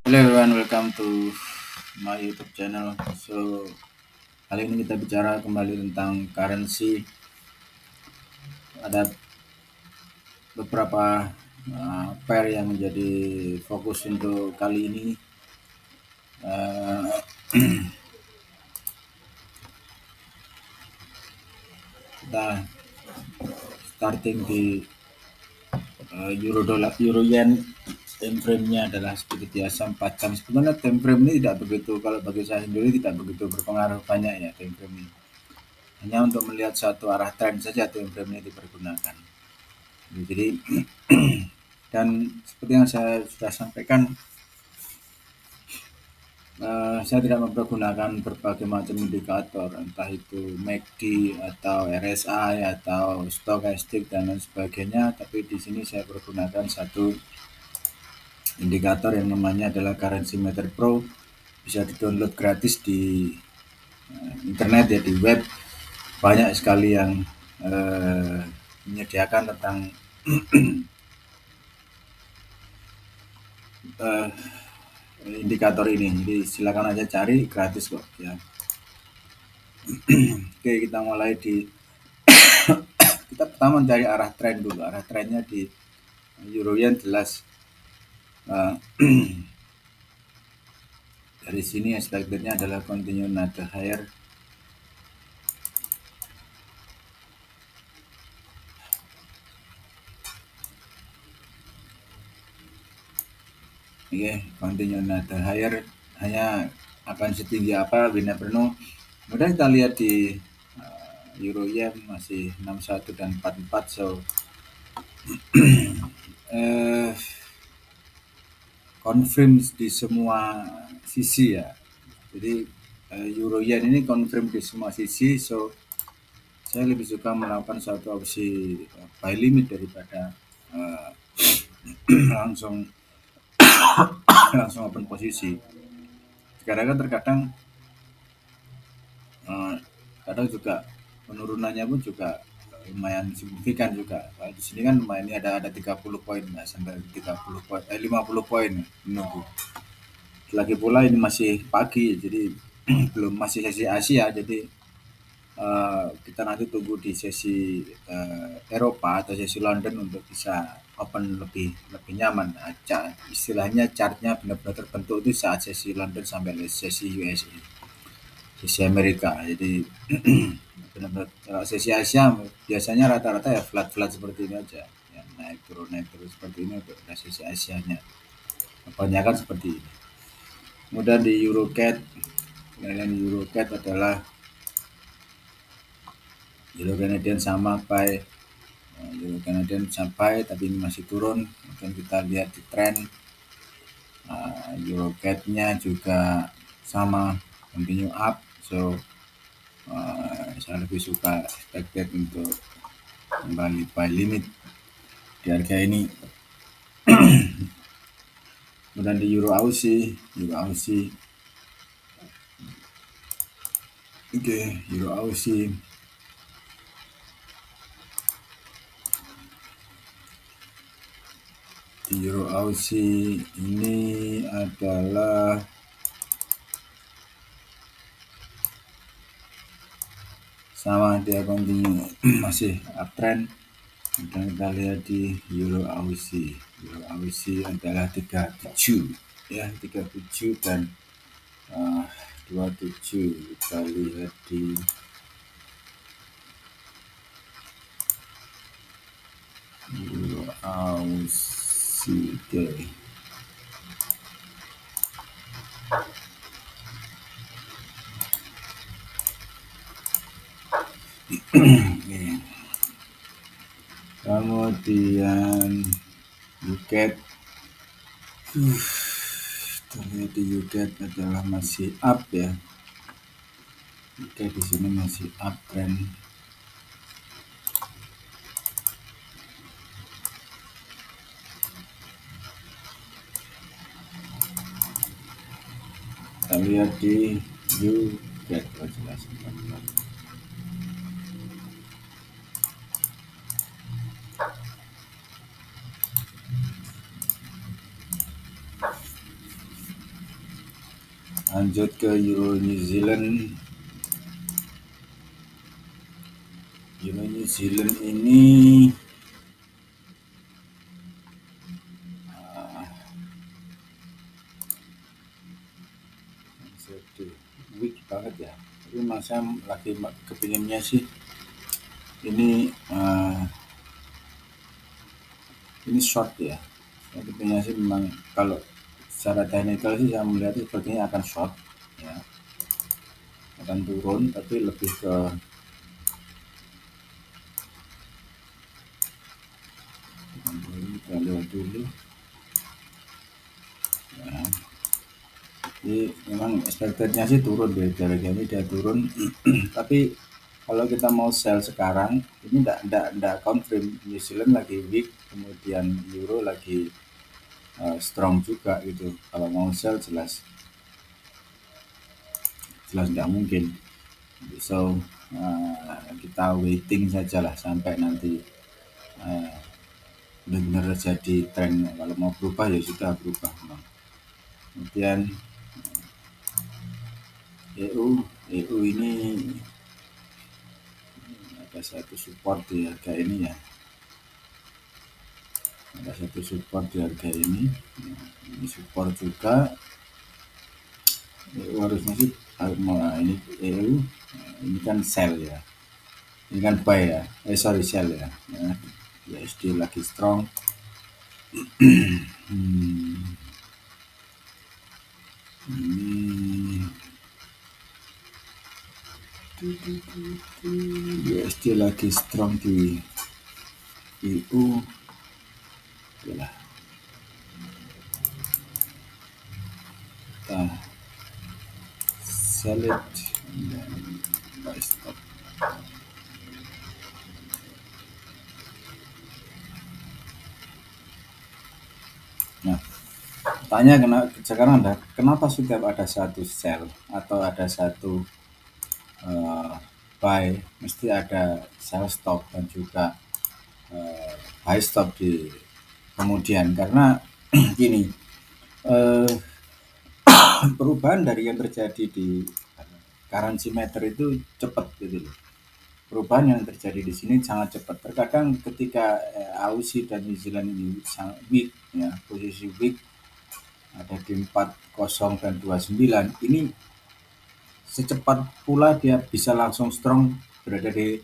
Hello everyone, welcome to my YouTube channel. So, kali ini kita bicara kembali tentang currency. Ada beberapa pair yang menjadi fokus untuk kali ini. Uh, kita starting di euro yen. Time frame-nya adalah seperti biasa 4 jam. Sebenarnya time frame ini tidak begitu, kalau bagi saya sendiri tidak begitu berpengaruh banyak ya time frame ini. Hanya untuk melihat satu arah tren saja time frame ini dipergunakan. Jadi dan seperti yang saya sudah sampaikan, saya tidak mempergunakan berbagai macam indikator, entah itu MACD atau RSI atau stokastik dan lain sebagainya. Tapi di sini saya pergunakan satu indikator yang namanya adalah Currency Meter Pro. Bisa di-download gratis di internet ya, di web. Banyak sekali yang menyediakan tentang indikator ini. Jadi silakan aja cari, gratis kok ya. Oke, kita mulai di kita pertama mencari arah tren dulu. Arah trennya di euro yen jelas dari sini expectednya adalah continue another higher. Oke, continue another higher, hanya akan setinggi apa we never know. Kemudian kita lihat di euro yen masih 61 dan 44, so confirm di semua sisi ya. Jadi euro yen ini confirm di semua sisi, so saya lebih suka melakukan satu opsi buy limit daripada langsung open posisi. Sekarang kan terkadang kadang juga penurunannya pun juga lumayan signifikan juga. Di sini kan lumayan, ini ada 30 poin ya, sampai 30 poin 50 poin menunggu. Lagi pula ini masih pagi, jadi belum, masih sesi Asia, jadi kita nanti tunggu di sesi Eropa atau sesi London untuk bisa open lebih nyaman. Istilahnya chartnya benar-benar terbentuk itu saat sesi London sampai sesi USA, sesi Amerika. Jadi benar-benar sesi Asia biasanya rata-rata ya flat seperti ini aja ya, naik turun seperti ini untuk sesi Asianya, kebanyakan seperti ini. Kemudian di EuroCAD, adalah Euro Canadian sama buy, Euro Canadian sampai tapi ini masih turun. Kemudian kita lihat di trend EuroCAD-nya juga sama continue up, so saya lebih suka expected untuk kembali buy limit di harga ini. Kemudian di Euro Aussie, oke, Euro Aussie di Euro Aussie ini adalah sama, dia continue masih uptrend. Dan kita lihat di Euro Aussie adalah 37 ya, 37 dan 27. Kita lihat di Euro Aussie, oke. Kemudian UCAD, terlihat di UCAD adalah masih up ya. UCAD di sini masih uptrend. Kita lihat di UCAD, jelas. Lanjut ke Euro New Zealand. Euro New Zealand ini weak banget ya. Tapi masa lagi kepinginnya sih ini ini short ya. Saya kepinginnya sih memang kalau secara teknikal sih saya melihat sepertinya akan short ya, akan turun, tapi lebih ke kita lihat dulu ya. Jadi memang expectednya sih turun dari harga ini dia turun tapi kalau kita mau sell sekarang ini enggak confirm. New Zealand lagi weak, kemudian Euro lagi strong juga gitu. Kalau mau sell jelas nggak mungkin. So kita waiting sajalah sampai nanti benar-benar jadi tren. Kalau mau berubah ya sudah berubah. Kemudian EU ini ada satu support di harga ini ya, ada satu support di harga ini. Ini support juga. EU harusnya sih ini EU ini kan sell ya, ini kan buy ya, sorry sell ya. USD lagi strong. USD lagi strong di EU. Yalah. Kita sell it and then buy stop. Nah, tanya sekarang kenapa setiap ada satu sell atau ada satu buy mesti ada sell stop dan juga buy stop di kemudian? Karena gini, perubahan dari yang terjadi di currency meter itu cepat gitu loh. Perubahan yang terjadi di sini sangat cepat. Terkadang ketika Aussie dan New Zealand ini sangat weak ya, posisi weak ada di 40 dan 29, ini secepat pula dia bisa langsung strong berada di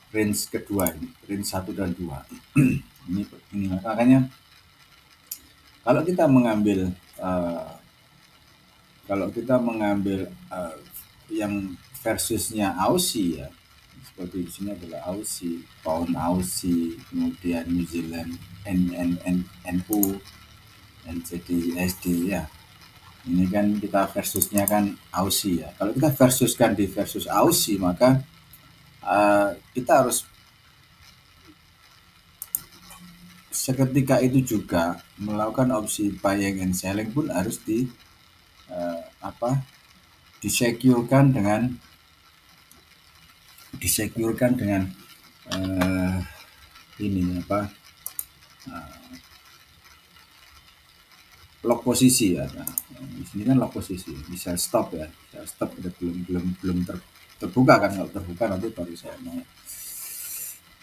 range kedua ini, range 1 dan 2. ini makanya kalau kita mengambil yang versusnya Aussie ya, seperti di sini adalah Aussie, pound Aussie, kemudian New Zealand, NU, NZD ya. Ini kan kita versusnya kan Aussie ya. Kalau kita versuskan di versus Aussie, maka kita harus seketika itu juga melakukan opsi buying and selling pun harus disecurekan dengan lock posisi ya. Nah, di sini kan lock posisi, bisa stop ya, bisa stop. Belum terbuka kan. Kalau terbuka nanti baru saya mau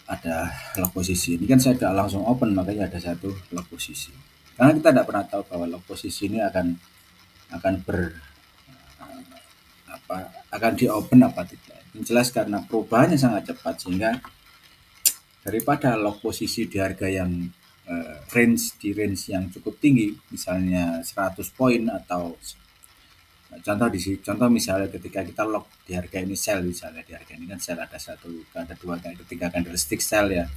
ada lock posisi. Ini kan saya tidak langsung open, makanya ada satu lock posisi. Karena kita tidak pernah tahu bahwa lock posisi ini akan di open apa tidak. Yang jelas karena perubahannya sangat cepat, sehingga daripada lock posisi di harga yang range yang cukup tinggi, misalnya 100 poin atau contoh misalnya ketika kita lock di harga ini sell, misalnya di harga ini kan sell ada dua ketiga candlestick sell ya,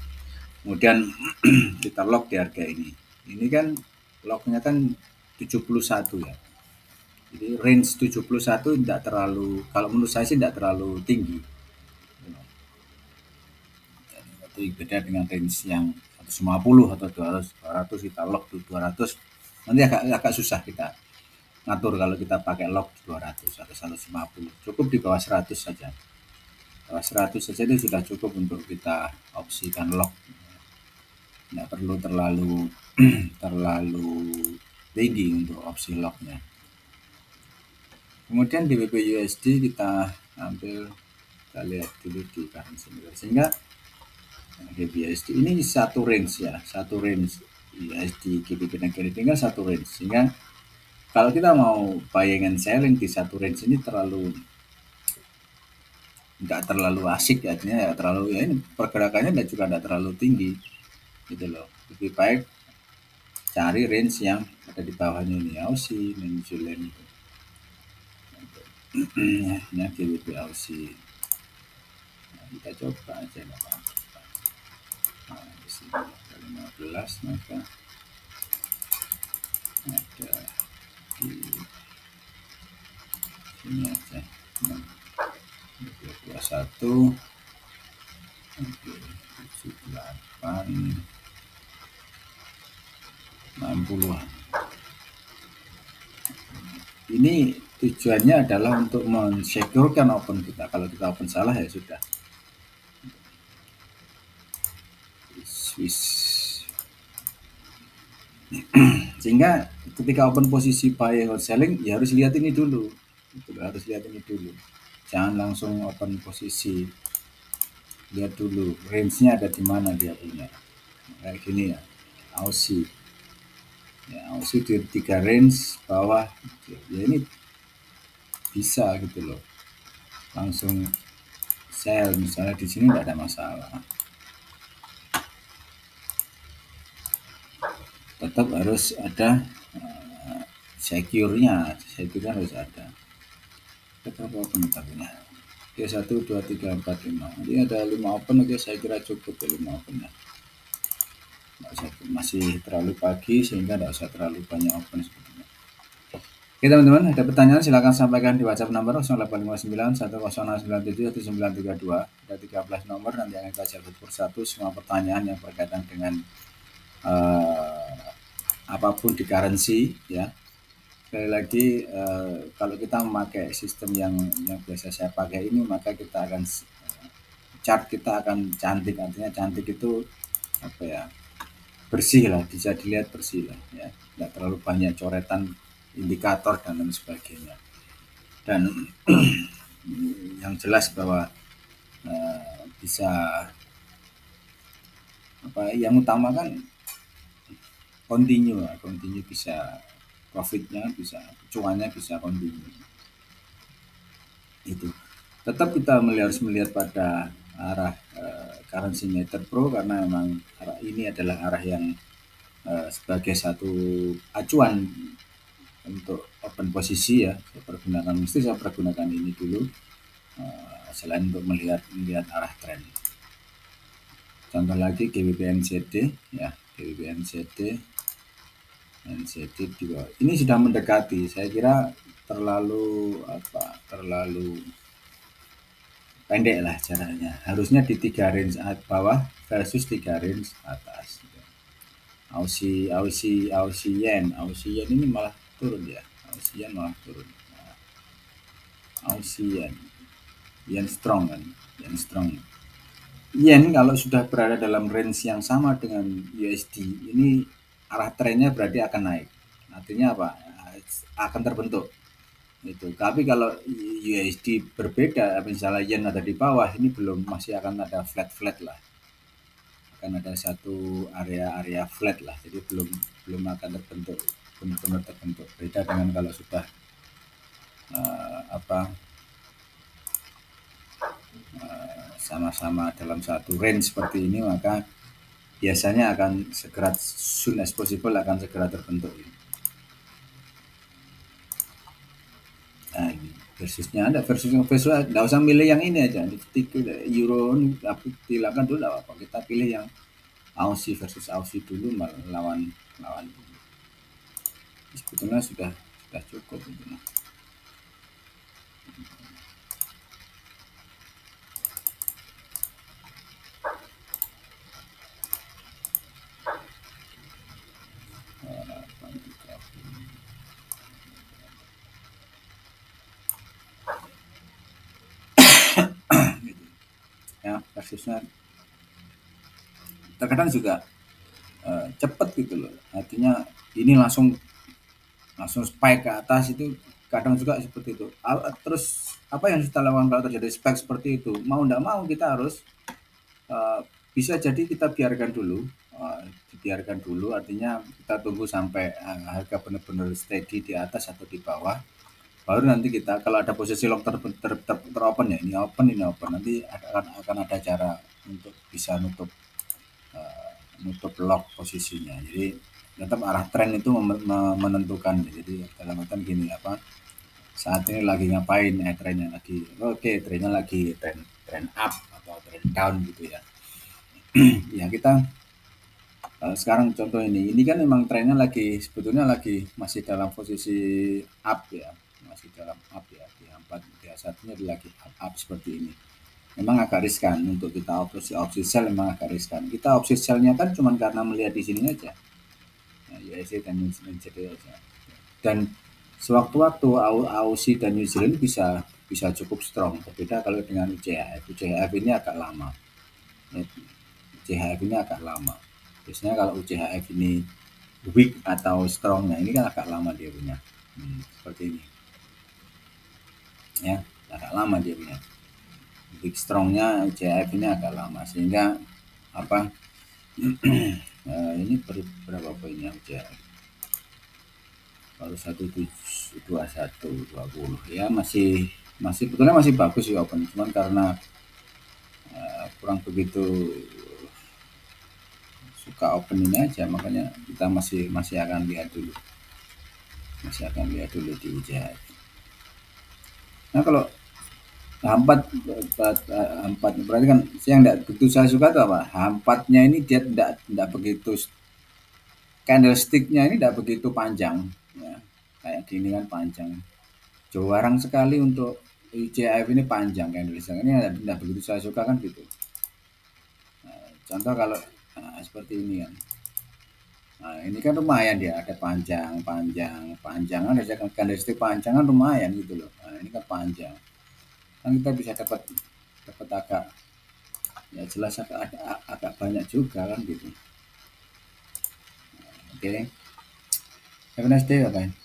kemudian kita lock di harga ini kan locknya kan 71 ya. Jadi range 71 tidak terlalu, kalau menurut saya sih tidak terlalu tinggi. Jadi beda dengan range yang 150 atau 200 kita lock di 200, nanti agak susah kita ngatur kalau kita pakai lock 200 atau 150. Cukup di bawah 100 saja. Bawah 100 saja itu sudah cukup untuk kita opsikan lock. Tidak perlu terlalu tinggi untuk opsi locknya. Kemudian di BPUSD kita ambil, kita lihat dulu di currency mirror, sehingga BPUSD ini satu range ya, satu range USD GBP dan GBP tinggal satu range, sehingga kalau kita mau buying and selling di satu range ini nggak terlalu asik ya, artinya ya terlalu, ya ini pergerakannya juga nggak terlalu tinggi gitu loh. Lebih baik cari range yang ada di bawahnya ini, Aussie, New Zealand itu. Ini GBP Aussie. Nah, kita coba aja nggak apa-apa. Nah, di sini ada 15, maka ada di sini aja 21, 78, 60-an. Ini tujuannya adalah untuk mensecurekan open kita. Kalau kita open salah ya sudah. Swiss. Sehingga ketika open posisi buying or selling ya harus lihat ini dulu. Harus lihat ini dulu. Jangan langsung open posisi. Lihat dulu range-nya ada di mana dia punya. Kayak gini ya. Aussie. Ya, Aussie di 3 range bawah. Ya ini bisa gitu loh. Langsung sell misalnya di sini nggak ada masalah. Tetap harus ada secure-nya harus ada. Berapa open tabnya? Oke, 1, 2, 3, 4, 5. Ini ada 5 open, oke saya kira cukup ya 5 open ya. Masih terlalu pagi sehingga tidak usah terlalu banyak open sebetulnya. Oke teman-teman, ada pertanyaan silakan sampaikan di WhatsApp nomor 0859 1097 1932. Ada 13 nomor, nanti akan kita jawab persatu semua pertanyaan yang berkaitan dengan apapun di currency ya. Sekali lagi kalau kita memakai sistem yang biasa saya pakai ini, maka kita akan chart kita akan cantik, artinya cantik itu apa ya, bersih lah, bisa dilihat bersih lah ya, nggak terlalu banyak coretan indikator dan lain sebagainya, dan yang jelas bahwa bisa apa, yang utama kan continue bisa profitnya, bisa cuannya bisa continue. Itu tetap kita harus melihat pada arah currency method pro, karena memang arah ini adalah arah yang sebagai satu acuan untuk open posisi ya. Saya pergunakan ini dulu selain untuk melihat arah tren. Contoh lagi GBP NZD ya, GBP NZD juga ini sudah mendekati, saya kira terlalu pendek lah jaraknya, harusnya di 3 range bawah versus 3 range atas. Aussie yen ini malah turun ya, Aussie yen malah turun. Nah, Aussie yen strong kan, yen kalau sudah berada dalam range yang sama dengan USD, ini arah trennya berarti akan naik. Artinya apa? Akan terbentuk. Itu. Tapi kalau USD berbeda, misalnya yen ada di bawah, ini masih akan ada flat lah. Akan ada satu area flat lah. Jadi belum akan terbentuk, benar-benar terbentuk. Beda dengan kalau sudah sama-sama dalam satu range seperti ini, maka biasanya akan segera, soon as possible akan segera terbentuk. Nah, ini versusnya ada, versus nggak usah milih yang ini aja, euro tapi silakan dulu apa, kita pilih yang Aussie versus Aussie dulu, lawan sebetulnya sudah cukup gitu. Ya, versusnya terkadang juga cepat gitu loh, artinya ini langsung spike ke atas, itu kadang juga seperti itu. Terus apa yang kita lakukan kalau terjadi spike seperti itu? Mau tidak mau kita harus bisa jadi kita biarkan dulu, dibiarkan dulu artinya kita tunggu sampai harga benar-benar steady di atas atau di bawah. Baru nanti kita kalau ada posisi long teropen ya ini open nanti akan ada cara untuk bisa nutup lock posisinya. Jadi tetap arah tren itu menentukan. Jadi dalam artian gini apa saat ini lagi ngapain trennya lagi oke trennya lagi tren up atau tren down gitu ya. Ya kita sekarang contoh ini kan memang trennya lagi sebetulnya lagi masih dalam posisi up ya, masih dalam up ya di 431-nya lagi up seperti ini. Memang agak riskan untuk kita opsi sell memang agak riskan. Kita opsi sellnya kan cuma karena melihat di sini aja. Nah, USD dan NZD aja. Dan sewaktu-waktu Aussie dan New Zealand bisa cukup strong. Berbeda kalau dengan UCHF. UCHF ini agak lama. UCHF ini agak lama. Biasanya kalau UCHF ini weak atau strongnya ini kan agak lama dia punya. Seperti ini. Ya, agak lama dia punya. Weak strongnya UCHF ini agak lama sehingga apa ini berapa poinnya UCHF? Baru 172120 ya masih sebetulnya masih bagus sih open cuman karena kurang begitu suka open ini aja makanya kita masih akan lihat dulu di UCHF. Nah kalau H4 berarti kan yang tidak begitu saya suka itu apa H4-nya ini dia tidak begitu candlestick-nya ini tidak begitu panjang ya kayak gini kan panjang jarang sekali untuk UCHF ini panjang candlestick ini tidak begitu saya suka kan gitu. Contoh kalau seperti ini kan. Nah, ini kan lumayan dia ada panjang ada candlestick panjang kan lumayan gitu loh. Nah, ini kan panjang. Kan kita bisa dapat agak ya jelas agak banyak juga kan gitu. Oke. Have a nice day, bye.